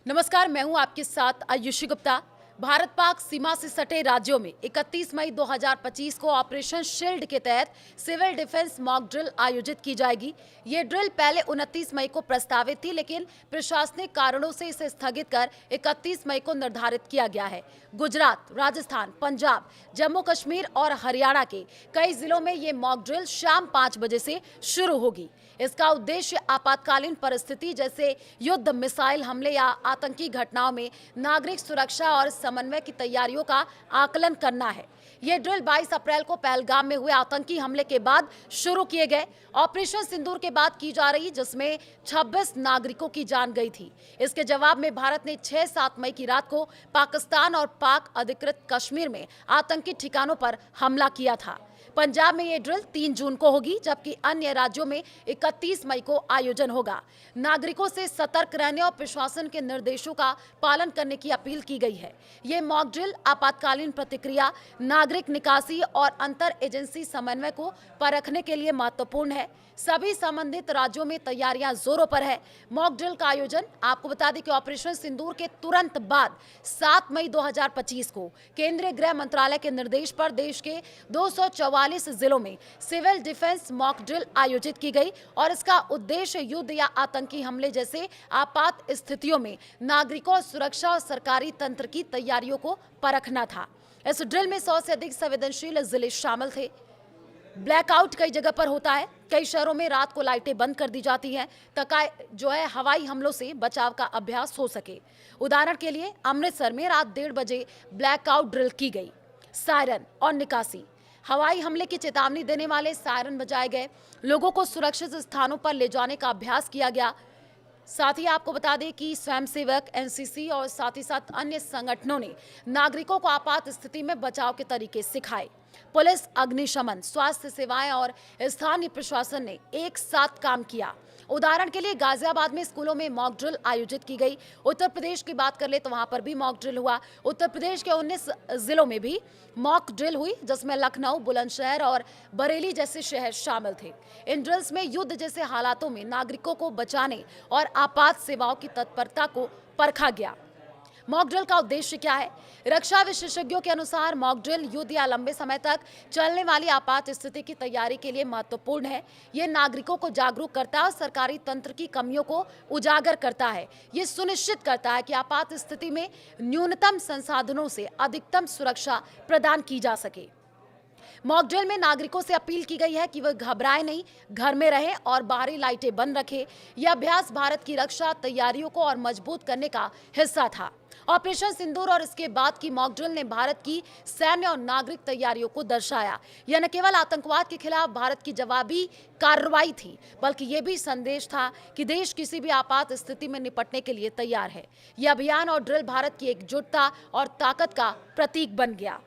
नमस्कार, मैं हूं आपके साथ आयुषी गुप्ता। भारत पाक सीमा से सटे राज्यों में 31 मई 2025 को ऑपरेशन शील्ड के तहत सिविल डिफेंस मॉक ड्रिल आयोजित की जाएगी। ये ड्रिल पहले 29 मई को प्रस्तावित थी, लेकिन प्रशासनिक कारणों से इसे स्थगित कर 31 मई को निर्धारित किया गया है। गुजरात, राजस्थान, पंजाब, जम्मू कश्मीर और हरियाणा के कई जिलों में ये मॉक ड्रिल शाम 5 बजे से शुरू होगी। इसका उद्देश्य आपातकालीन परिस्थिति जैसे युद्ध, मिसाइल हमले या आतंकी घटनाओं में नागरिक सुरक्षा और समन्वय की तैयारियों का आकलन करना है। ये ड्रिल 22 अप्रैल को पहलगाम में हुए आतंकी हमले के बाद शुरू किए गए ऑपरेशन सिंदूर के बाद की जा रही, जिसमें 26 नागरिकों की जान गई थी। इसके जवाब में भारत ने 6-7 मई की रात को पाकिस्तान और पाक अधिकृत कश्मीर में आतंकी ठिकानों पर हमला किया था। पंजाब में ये ड्रिल 3 जून को होगी, जबकि अन्य राज्यों में 31 मई को आयोजन होगा। नागरिकों से सतर्क रहने और प्रशासन के निर्देशों का पालन करने की अपील की गई है। ये मॉक ड्रिल आपातकालीन प्रतिक्रिया, नागरिक निकासी और अंतर एजेंसी समन्वय को परखने के लिए महत्वपूर्ण है। सभी संबंधित राज्यों में तैयारियां जोरों पर है। मॉक ड्रिल का आयोजन, आपको बता दें कि ऑपरेशन सिंदूर के तुरंत बाद 7 मई 2025 को केंद्रीय गृह मंत्रालय के निर्देश पर देश के 244 जिलों में सिविल डिफेंस मॉक ड्रिल आयोजित की गई और इसका उद्देश्य युद्ध या आतंकी हमले जैसे आपात स्थितियों में नागरिकों और सुरक्षा और सरकारी तंत्र की तैयारियों को परखना था। इस ड्रिल में 100 से अधिक संवेदनशील जिले शामिल थे। ब्लैकआउट कई जगह पर होता है। कई शहरों में रात को लाइटें बंद कर दी जाती हैं ताकि हवाई हमलों से बचाव का अभ्यास हो सके। उदाहरण के लिए अमृतसर में रात 1:30 बजे ब्लैकआउट ड्रिल की गई। सायरन और निकासी, हवाई हमले की चेतावनी देने वाले सायरन बजाए गए। लोगों को सुरक्षित स्थानों पर ले जाने का अभ्यास किया गया। साथ ही आपको बता दें कि स्वयंसेवक, एनसीसी और साथ ही साथ अन्य संगठनों ने नागरिकों को आपात स्थिति में बचाव के तरीके सिखाए। पुलिस, अग्निशमन, स्वास्थ्य सेवाएं और स्थानीय प्रशासन ने एक साथ काम किया। उदाहरण के लिए गाजियाबाद में स्कूलों में मॉक ड्रिल आयोजित की गई। उत्तर प्रदेश की बात कर ले तो वहां पर भी मॉक ड्रिल हुआ। उत्तर प्रदेश के 19 जिलों में भी मॉक ड्रिल हुई, जिसमें लखनऊ, बुलंदशहर और बरेली जैसे शहर शामिल थे। इन ड्रिल्स में युद्ध जैसे हालातों में नागरिकों को बचाने और आपात सेवाओं की तत्परता को परखा गया। मॉक ड्रिल का उद्देश्य क्या है? रक्षा विशेषज्ञों के अनुसार मॉक ड्रिल युद्ध या लंबे समय तक चलने वाली आपात स्थिति की तैयारी के लिए महत्वपूर्ण है। ये नागरिकों को जागरूक करता है और सरकारी तंत्र की कमियों को उजागर करता है। ये सुनिश्चित करता है कि आपात स्थिति में न्यूनतम संसाधनों से अधिकतम सुरक्षा प्रदान की जा सके। मॉक ड्रिल में नागरिकों से अपील की गई है कि वह घबराए नहीं, घर में रहें और बाहरी लाइटें बंद रखें। यह अभ्यास भारत की रक्षा तैयारियों को और मजबूत करने का हिस्सा था। ऑपरेशन सिंदूर और इसके बाद की मॉक ड्रिल ने भारत की सैन्य और नागरिक तैयारियों को दर्शाया। यह न केवल आतंकवाद के खिलाफ भारत की जवाबी कार्रवाई थी, बल्कि यह भी संदेश था कि देश किसी भी आपात स्थिति में निपटने के लिए तैयार है। यह अभियान और ड्रिल भारत की एकजुटता और ताकत का प्रतीक बन गया।